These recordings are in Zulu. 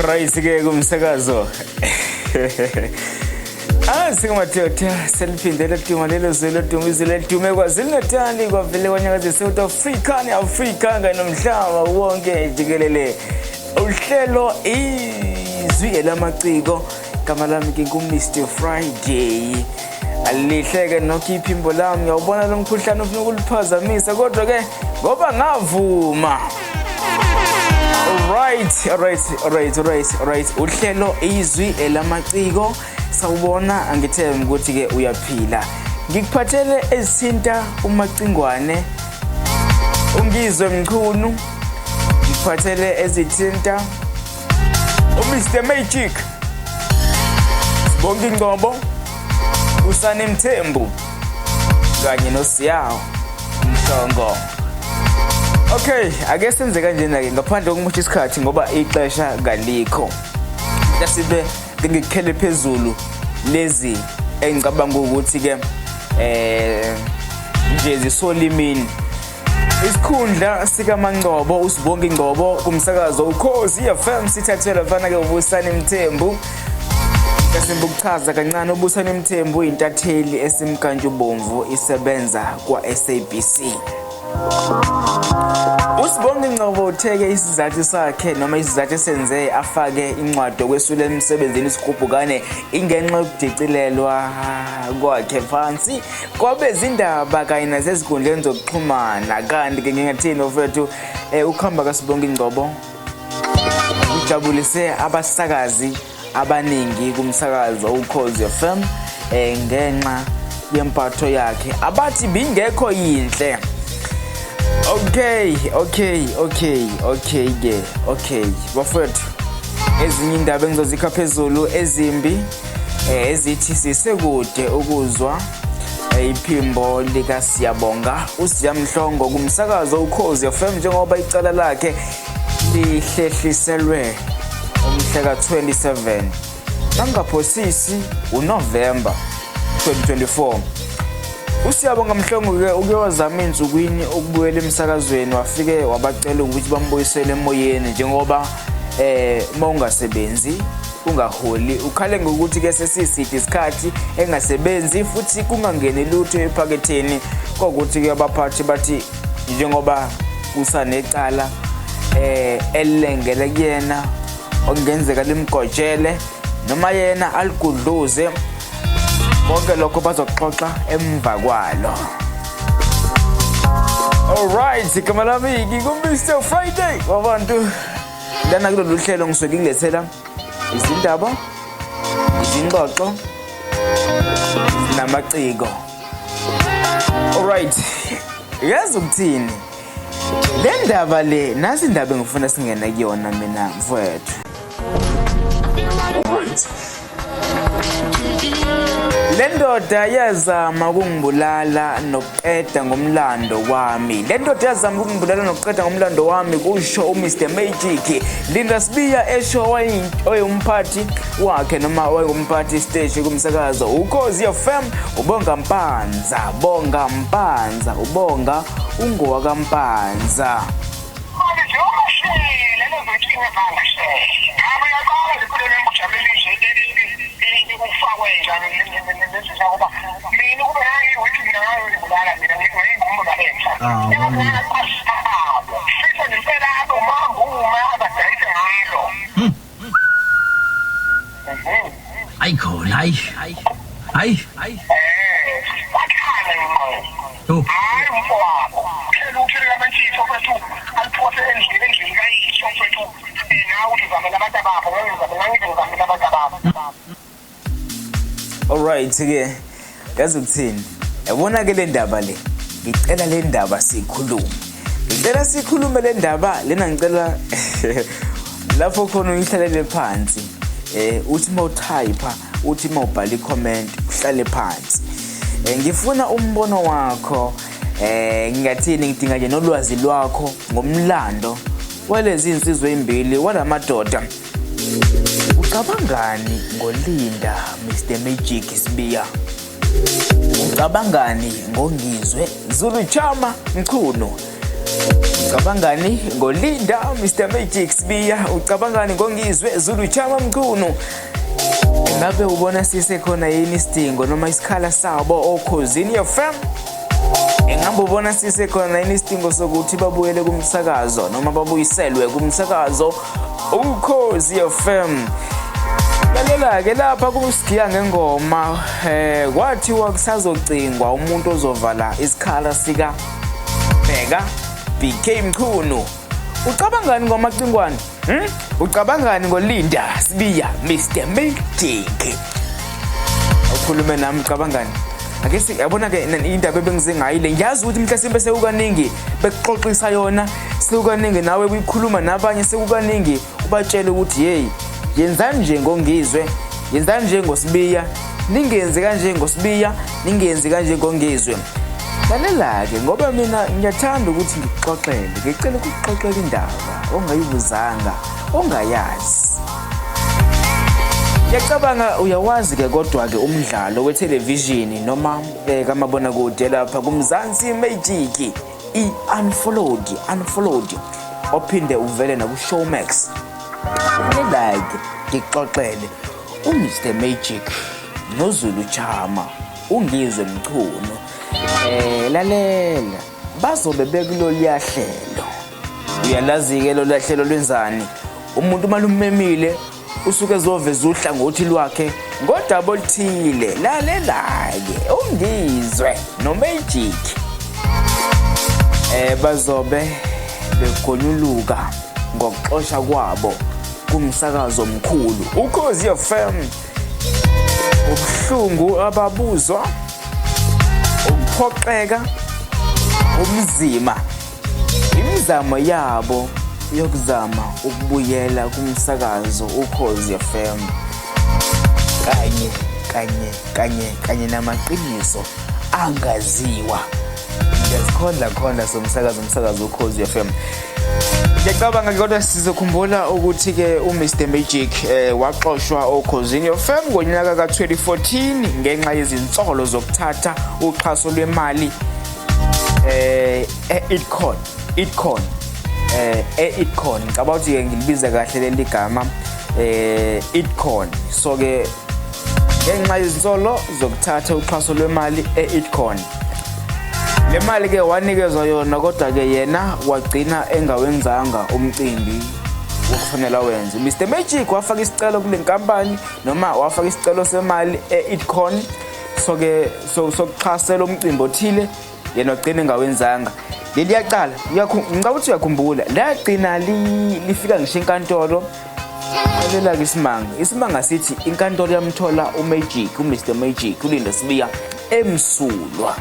Right ke kumsakazo. Singamadoda seliphindele duma lelo zelo dumizile dume kwaZulu Natal kwavele kwanyakazi South Africa neAfrika nganomhlaba wonke jikelele. Uhlelo izwi elamaciko igama lami ke nguMr Friday. Alihleke nokhipha imbo lami ngiyabona lo mkhuhlane ufuna ukuliphazamisa kodwa ke ngoba ngavuma. Alright. Uhlelo izwi elamaciko sawubona angithemba ukuthi ke uyaphila. Ngikuphathele esinta umacingwane ungizwe mkhunu. Ngikuphathele ezithinta uMr Magic. Sibonke Ngcobo, Usani Mthembu kanye noSiyawo Mhlongo. Okay, ake senze kanjena ke ngaphandle kokumusha isikhathi ngoba ixesha galikho. Yasibe ngikhele phezulu lezi engicabanga ukuthi ke nje zisolimini. Isikhundla sika Mangcobo usibonke Ngcobo kumsakazo uKhosi FM sithathela mfana ke uBusani Mthembu. Ukuchaza kancane uBusani Mthembu intatheli esimkantshubomvu isebenza kwaSABC. Usibonke Ngcobo utheke isizathu sakhe noma isizathu esenze afake incwadi okwesula emsebenzini isigubhukane ingenxa yokudicilelwa kwakhe phansi kwabe izindaba kanye nasezigundleni zokuxhumana. Kanti ke ngingathini ofethu ukuhamba kaSibonke Ngcobo ujabulise abasakazi abaningi kumsakazo uKhosi FM ngenxa yempatho yakhe abathi bingekho yinhle. Okay. Bafethu ezinye indaba engizozikha phezulu ezimbi ezithi sisekude ukuzwa iphimbo lika Siyabonga uSiyamhlongo kumsakazo uKhosi FM njengoba icala lakhe lihlehliselwe umhla ka-27 nangaphosisi uNovember 2024. uSiyabonga Mhlongo ke ukuyozama insukwini ukubuyela emsakazweni wafike wabacela ukuthi bambuyisele emoyeni njengoba mawungasebenzi ungaholi ukhale ngokuthi ke sesiside isikhathi engasebenzi futhi kungangene lutho ephaketheni kokuthi ke abaphathi bathi njengoba kusanecala elengele kuyena okungenzeka limgojele noma yena aligudluze bonke lokho bazoxoxa emva kwalo. Alright, igama lami ngikuMr Friday wabantu. Lana kulolu hlelo ngisuke ngilethela izindaba, izingxoxo namaciko. Alright. Yazi ukuthini? Le ndaba le nasi indaba engifuna singena kuyona mina mfowethu. Le ndoda yazama ukungibulala nokuqeda ngomlando wami. Le ndoda yazama ukungibulala nokuqeda ngomlando wami kusho uMr Magic. Linda Sibiya esho wayeyimphathi wakhe noma wayeyimphathi stage kumsakazo uKhosi FM ubonga Mpanza ubonga ungowa kaMpanza. Alright ke yazi ukuthini yabona ke le ndaba le ngicela le ndaba sikhulume le ndaba lena ngicela lapho khona uyihlalele phansi uthi mawutype uthi mawubhala icomment uhlale phansi ngifuna umbono wakho ngingathini ngidinga nje nolwazi lwakho ngomlando walezi insizwe ezimbili walamadoda. Ucabangani ngoLinda Mr Magic Sibiya? Ucabangani ngoNgizwe Zulu Chama Mchunu? Ucabangani ngoLinda Mr Magic Sibiya, ucabangani ngoNgizwe Zulu Chama Mkhunu. Ngabe ubona sisekhona yini isidingo noma isikhala sabo Ukhosini FM? Engabe ubona sisekhona yini isidingo sokuthi babuyele kumsakazo noma babuyiselwe kumsakazo Ukhozi FM? Lalela ke lapha kusigiya ngengoma kwathiwa kusazocingwa umuntu ozovala isikhala sika Bheka BK Mkhunu. Ucabangani ngomacingwane? Ucabangani ngoLinda Sibiya Mr Magic? Ukhulume nami ucabangani? Ake siyabona ke indaba ebengize ngayile. Ngiyazi ukuthi mhlasimbe sekukaningi bekuxoxisa yona, sekukaningi nawe uyikhuluma nabanye sekukaningi ubatshela ukuthi hey, yenzani nje ngoNgizwe, yenzani nje ngoSibiya, ningenze kanje ngoSibiya, ningenze kanje ngoNgizwe. Lalela-ke ngoba mina ngiyathanda ukuthi ngikuxoxele, ngicela ukuxoxela indaba ongayibuzanga, ongayazi. Ngiyacabanga uyawazi-ke kodwa-ke umdlalo we-television noma kamabonakude lapha kuMzansi Magic i-Unfollowed ophinde uvele naku-Showmax. Lalela-ke ngikuxoxele uMr Magic noZulu Chama uNgizwe Mkhunu. Lalela bazobe bekulo liyahlelo. Uyalazi-ke lo lahlelo lwenzani? Umuntu malumemile usuke ezoveza uhlangothi lwakhe ngodaba oluthile. Lalela-ke uNgizwe noMagic bazobe begonyuluka ngokuxosha kwabo kumsakazo omkhulu Ukhozi FM. Ubuhlungu ababuzwa, ukuphoxeka, umzima, imizamo yabo yokuzama ukubuyela kumsakazo Ukhozi FM kanye namaqiniso angaziwa. Ngiyazikhondla somsakazo Ukhozi FM. Ngiyacabanga kodwa sizokhumbula ukuthi ke uMr Magic waxoshwa Ukhosini FM ngonyaka ka2014 ngenxa yezinsolo zokuthatha uxhaso lwemali e-Itcon. Ngicabanga ukuthi ke ngilibiza kahle leli gama Itcon. So ke ngenxa yezinsolo zokuthatha uxhaso lwemali e-Itcon, le mali ke wanikezwa yona kodwa ke yena wagcina engawenzanga umcimbi wokufanele wenze. Mr Magic wafaka isicelo kule nkampani noma wafaka isicelo semali e-Itcon sokuxhasela umcimbi othile, yena wagcina engawenzanga. Leli yaqala ngicabanga ukuthi uyakhumbula lagcina lifika ngisho enkantolo. Lalela-ke isimanga sithi inkantolo yamthola uMr Magic uLinda Sibiya emsulwa.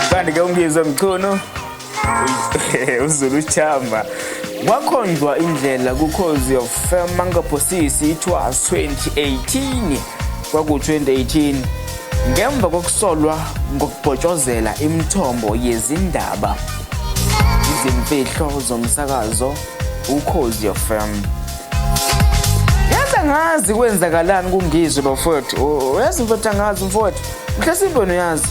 Kanti-ke uNgizwe Mkhunu uZulu Chama wakhonjwa indlela kuKhozi FM mangaphosisi it was 2018 kwaku-2018 ngemva kokusolwa ngokubhotshozela imithombo yezindaba izimfihlo zomsakazo Ukhozi FM. Yazi ngazi kwenzakalani kuNgizwe bafowethu. Uyazi mfowethu, angazi mfowethu. Mhlasimbe uyazi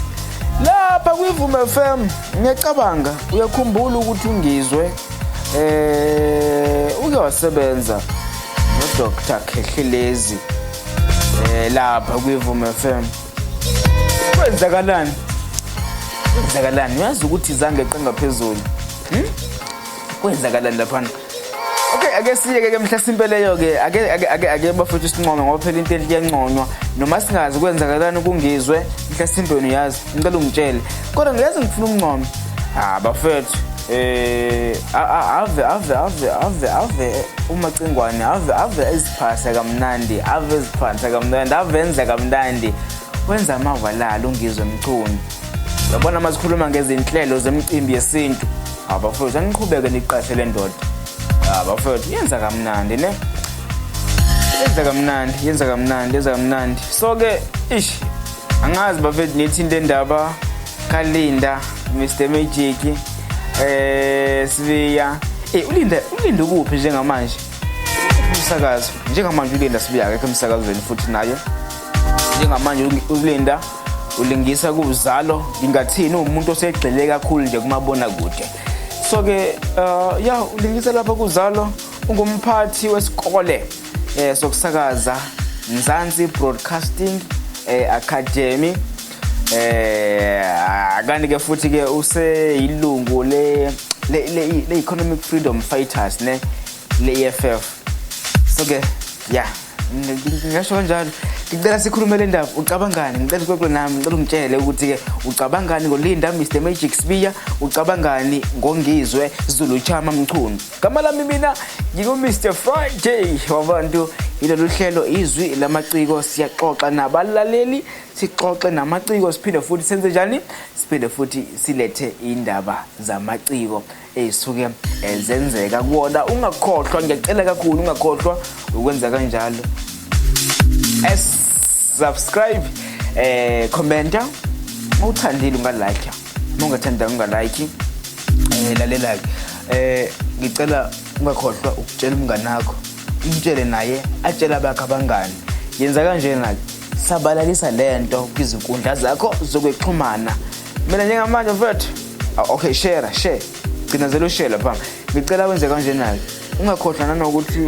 lapha kwiVuma FM ngiyacabanga uyakhumbula ukuthi uNgizwe uke wasebenza noDr Khehlelezi lapha kwiVuma FM. Kwenzakalani? Uyazi ukuthi izange eqenga phezulu. Kwenzakalani lapha? Okay, ake siye ke mhlasimbe leyo ke ake bafethu isinqomo ngoba phela into iyanconywa noma singazi kwenzakalani kuNgizwe mhlasimbe uyazi ngicela ungitshele kodwa ngiyazi ngifuna ukunqoma bafethu ave umacingwane ave eziphasa kamnandi avenza kamnandi wenza amavalala uNgizwe Mkhunu. Yabona masikhuluma ngezinhlelo zemicimbi yesintu bafethu angiqhubeke niqashe le ndoda. Bafethu yenza kamnandi ne, yenza kamnandi. So ke angazi bafethu nithi into endaba kaLinda Mr Magic Sibiya uLinda kuphi njengamanje umsakazo njengamanje uLinda Sibiya akekho emsakazweni futhi nayo njengamanje uLinda ulingisa kuZalo. Ngingathini umuntu osegxile kakhulu nje kumabona kude So ke ya ulingisa lapha kuZalo ungumphathi wesikole sokusakaza Mzansi Broadcasting Academy kanti ke futhi ke useyilungu le Economic Freedom Fighters le EFF. So ke ya ngisho kanjalo ngicela sikhulume le ndaba ucabangani ngicela ukweqwe nami ngicela ungitshele ukuthi ke ucabangani ngoLinda Mr Magic Spear ucabangani ngongizwe Zulu Chama Mchunu gama lami mina ngiko Mr Friday wabantu ilolu hlelo izwi lamaciko siyaxoxa nabalaleli sixoxe namaciko siphinde futhi senze njani siphinde futhi silethe indaba zamaciko ezisuke ezenzeka kuwona ungakhohlwa ngiyacela kakhulu ungakhohlwa ukwenza kanjalo subscribe commenta uthandile ungalike ungathanda ungalike lalela ngicela ungakhohlwa ukutshela umngane wakho umtshele naye atshela abakho abangani yenza kanjena sabalalisa lento kwizinkundla zakho zokuxhumana mina njengamanje mfethu okay share cinazela share lapha ngicela wenze kanjena ungakhohlwa nanokuthi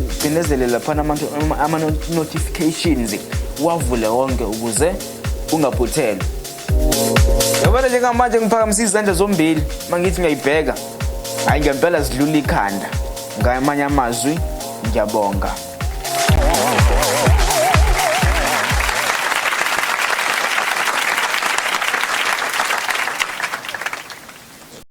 ucinezele lapha ama notifications wavule wonke ukuze ungaphuthelwa yabona njengamanje ngiphakamisa izandla zombili mangithi ngiyibheka hayi ngempela sidlula ikhanda ngamanye amazwi ngiyabonga.